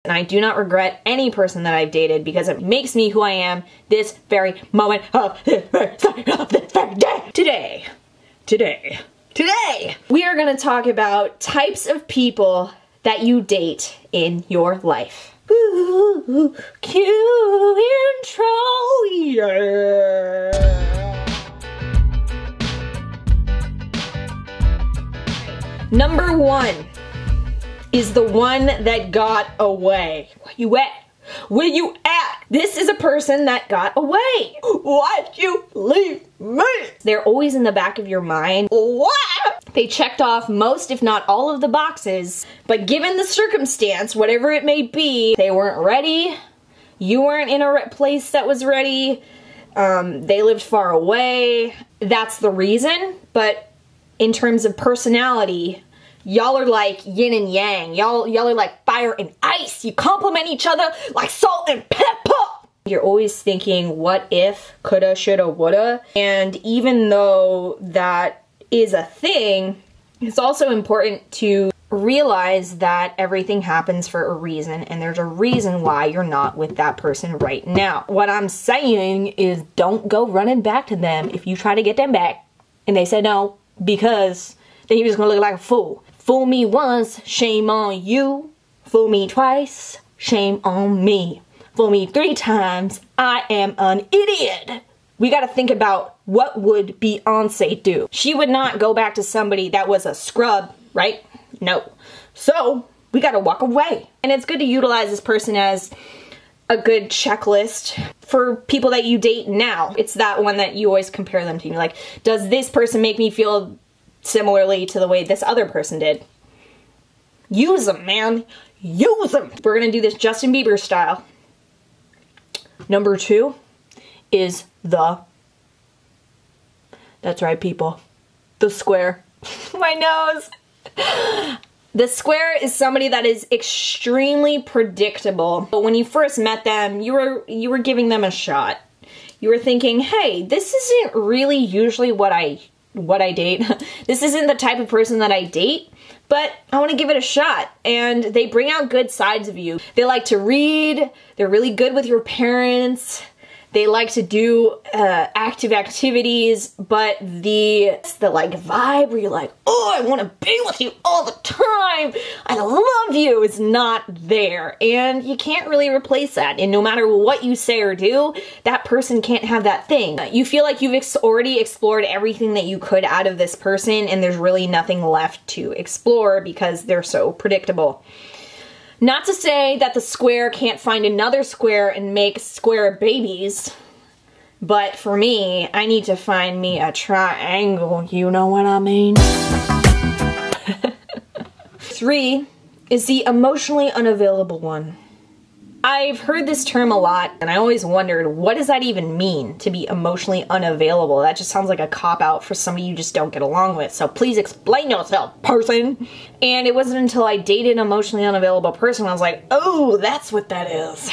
And I do not regret any person that I've dated because it makes me who I am this very moment of this very day. Today, we are going to talk about types of people that you date in your life. Ooh, cue intro, yeah. Number one is the one that got away. Where you at? Where you at? This is a person that got away. Why'd you leave me? They're always in the back of your mind. What? They checked off most, if not all, of the boxes, but given the circumstance, whatever it may be, they weren't ready. You weren't in a place that was ready. They lived far away. That's the reason, but in terms of personality, y'all are like yin and yang. Y'all are like fire and ice. You complement each other like salt and pepper. You're always thinking, what if, coulda, shoulda, woulda. And even though that is a thing, it's also important to realize that everything happens for a reason, and there's a reason why you're not with that person right now. What I'm saying is don't go running back to them if you try to get them back and they say no, because then you're just gonna look like a fool. Fool me once, shame on you. Fool me twice, shame on me. Fool me 3 times, I am an idiot. We gotta think about what would Beyonce do. She would not go back to somebody that was a scrub, right? No. So, we gotta walk away. And it's good to utilize this person as a good checklist for people that you date now. It's that one that you always compare them to. You're like, does this person make me feel similarly to the way this other person did? Use them, man. Use them. We're gonna do this Justin Bieber style. Number 2 is that's right, people, the square. My nose. The square is somebody that is extremely predictable. But when you first met them, you were giving them a shot. You were thinking, hey, this isn't really usually what I date. This isn't the type of person that I date, but I want to give it a shot. And they bring out good sides of you. They like to read. They're really good with your parents. They like to do active activities, but the like vibe where you're like, oh, I want to be with you all the time, I love you, is not there. And you can't really replace that. And no matter what you say or do, that person can't have that thing. You feel like you've already explored everything that you could out of this person, and there's really nothing left to explore because they're so predictable. Not to say that the square can't find another square and make square babies, but for me, I need to find me a triangle, you know what I mean? 3 is the emotionally unavailable one. I've heard this term a lot, and I always wondered, what does that even mean, to be emotionally unavailable? That just sounds like a cop-out for somebody you just don't get along with, so please explain yourself, person! And it wasn't until I dated an emotionally unavailable person I was like, oh, that's what that is.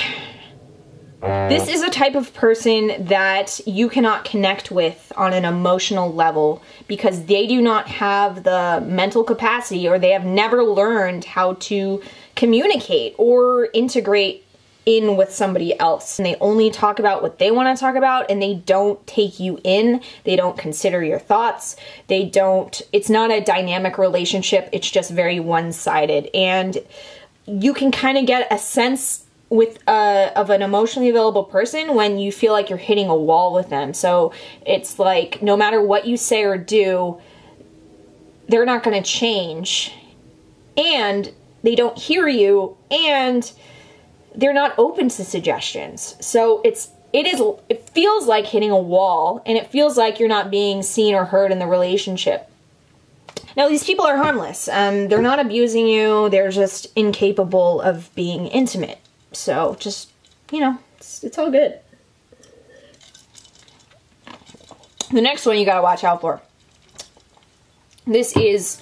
This is a type of person that you cannot connect with on an emotional level because they do not have the mental capacity, or they have never learned how to communicate or integrate in with somebody else. And they only talk about what they want to talk about, and they don't take you in. They don't consider your thoughts. It's not a dynamic relationship. It's just very one-sided. And you can kind of get a sense of an emotionally available person when you feel like you're hitting a wall with them. So it's like, no matter what you say or do, they're not going to change. And they don't hear you, and they're not open to suggestions. So it feels like hitting a wall, and it feels like you're not being seen or heard in the relationship. Now, these people are harmless. They're not abusing you. They're just incapable of being intimate. So just, you know, it's all good. The next one you gotta watch out for. This is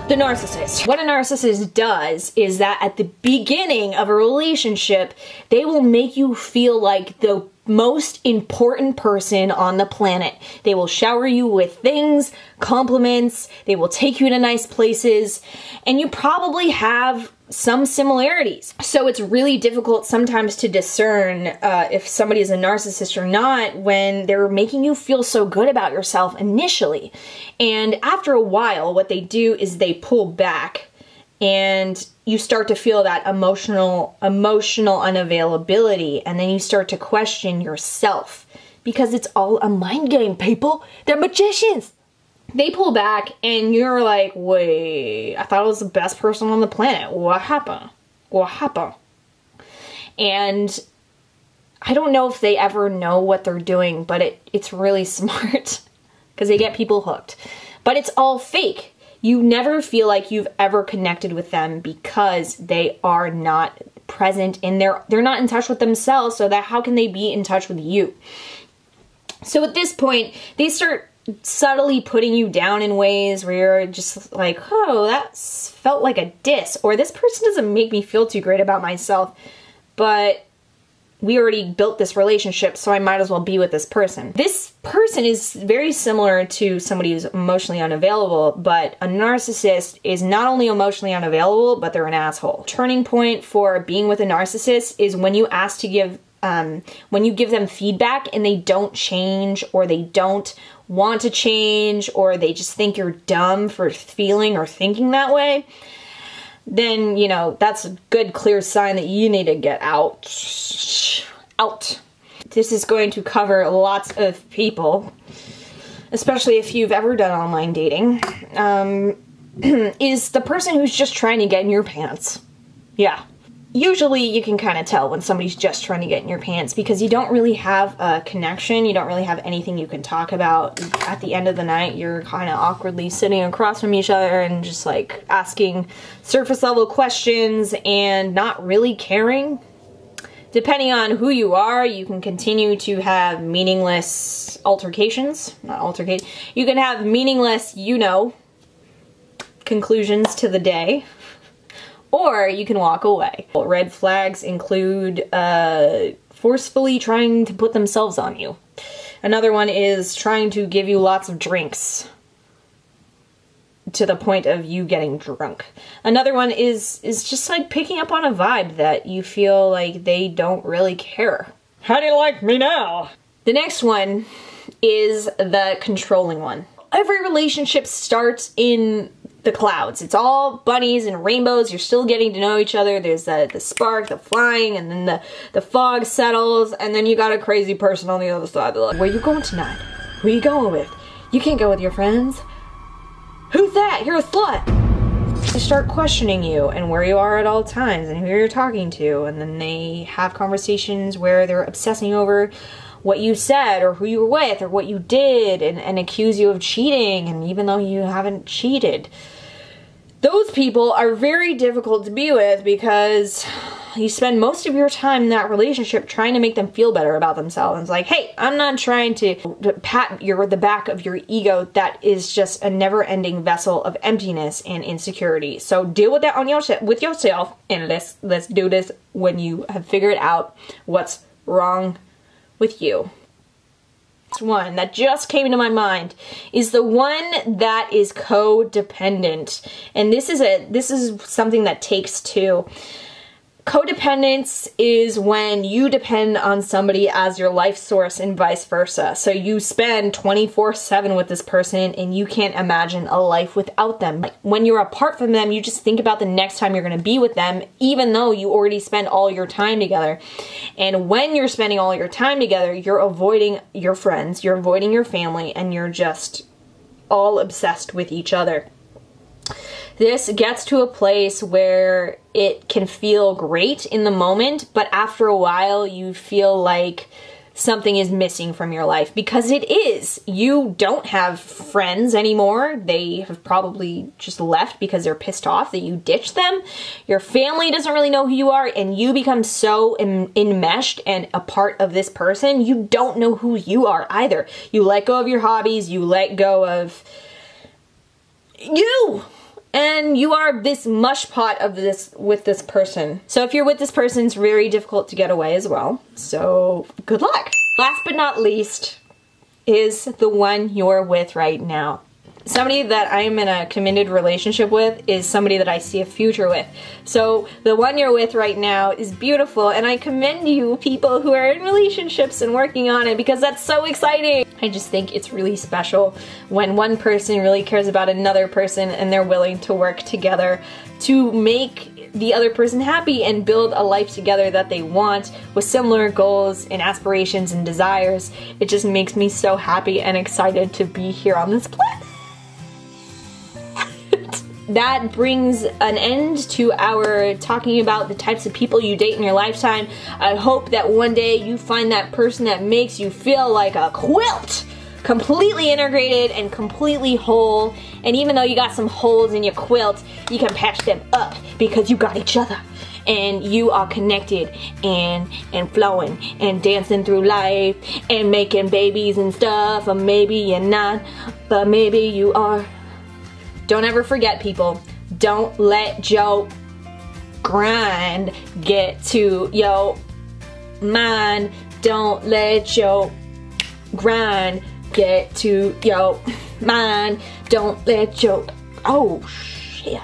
the narcissist. What a narcissist does is that at the beginning of a relationship, they will make you feel like the most important person on the planet. They will shower you with things, compliments, they will take you to nice places, and you probably have some similarities. So it's really difficult sometimes to discern if somebody is a narcissist or not when they're making you feel so good about yourself initially. And after a while, what they do is they pull back, and you start to feel that emotional unavailability, and then you start to question yourself, because it's all a mind game, people. They're magicians. They pull back and you're like, wait, I thought I was the best person on the planet. What happened? What happened? And I don't know if they ever know what they're doing, but it's really smart because they get people hooked. But it's all fake. You never feel like you've ever connected with them because they are not present in they're not in touch with themselves, so that how can they be in touch with you? So at this point, they start subtly putting you down in ways where you're just like, oh, that felt like a diss, or this person doesn't make me feel too great about myself, but we already built this relationship, so I might as well be with this person. This person is very similar to somebody who's emotionally unavailable, but a narcissist is not only emotionally unavailable, but they're an asshole. Turning point for being with a narcissist is when you ask to give, when you give them feedback and they don't change, or they don't want to change, or they just think you're dumb for feeling or thinking that way, then, you know, that's a good, clear sign that you need to get out. Out. This is going to cover lots of people, especially if you've ever done online dating, is the person who's just trying to get in your pants. Yeah. Usually you can kind of tell when somebody's just trying to get in your pants because you don't really have a connection. You don't really have anything you can talk about. At the end of the night, you're kind of awkwardly sitting across from each other and just like asking surface level questions and not really caring. Depending on who you are, you can continue to have meaningless altercations. Not altercation. You can have meaningless, you know, conclusions to the day. Or you can walk away. Red flags include forcefully trying to put themselves on you. Another one is trying to give you lots of drinks to the point of you getting drunk. Another one is just like picking up on a vibe that you feel like they don't really care. How do you like me now? The next one is the controlling one. Every relationship starts in the clouds. It's all bunnies and rainbows. You're still getting to know each other. There's the spark, the flying, and then the fog settles, and then you got a crazy person on the other side. They're like, where you going tonight? Who you going with? You can't go with your friends. Who's that? You're a slut. They start questioning you and where you are at all times and who you're talking to, and then they have conversations where they're obsessing over what you said or who you were with or what you did and accuse you of cheating, and even though you haven't cheated. Those people are very difficult to be with because you spend most of your time in that relationship trying to make them feel better about themselves. It's like, hey, I'm not trying to pat the back of your ego. That is just a never-ending vessel of emptiness and insecurity. So deal with that with yourself, and let's do this when you have figured out what's wrong with you. One that just came to my mind is the one that is codependent, and this is something that takes two. Codependence is when you depend on somebody as your life source and vice versa. So you spend 24/7 with this person and you can't imagine a life without them. Like when you're apart from them, you just think about the next time you're going to be with them, even though you already spend all your time together. And when you're spending all your time together, you're avoiding your friends, you're avoiding your family, and you're just all obsessed with each other. This gets to a place where it can feel great in the moment, but after a while you feel like something is missing from your life, because it is. You don't have friends anymore. They have probably just left because they're pissed off that you ditched them. Your family doesn't really know who you are, and you become so enmeshed and a part of this person, you don't know who you are either. You let go of your hobbies, you let go of you. and you are this mush pot of this with this person. So if you're with this person, it's very difficult to get away as well. So good luck. Last but not least is the one you're with right now. Somebody that I'm in a committed relationship with is somebody that I see a future with. So the one you're with right now is beautiful, and I commend you people who are in relationships and working on it, because that's so exciting. I just think it's really special when one person really cares about another person and they're willing to work together to make the other person happy and build a life together that they want with similar goals and aspirations and desires. It just makes me so happy and excited to be here on this planet. That brings an end to our talking about the types of people you date in your lifetime. I hope that one day you find that person that makes you feel like a quilt, completely integrated and completely whole. And even though you got some holes in your quilt, you can patch them up because you got each other. And you are connected and flowing and dancing through life and making babies and stuff. Or maybe you're not, but maybe you are. Don't ever forget, people, don't let your grind get to your mind. Don't let your grind get to your mind. Don't let your... Oh, shit.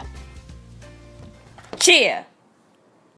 Cheer.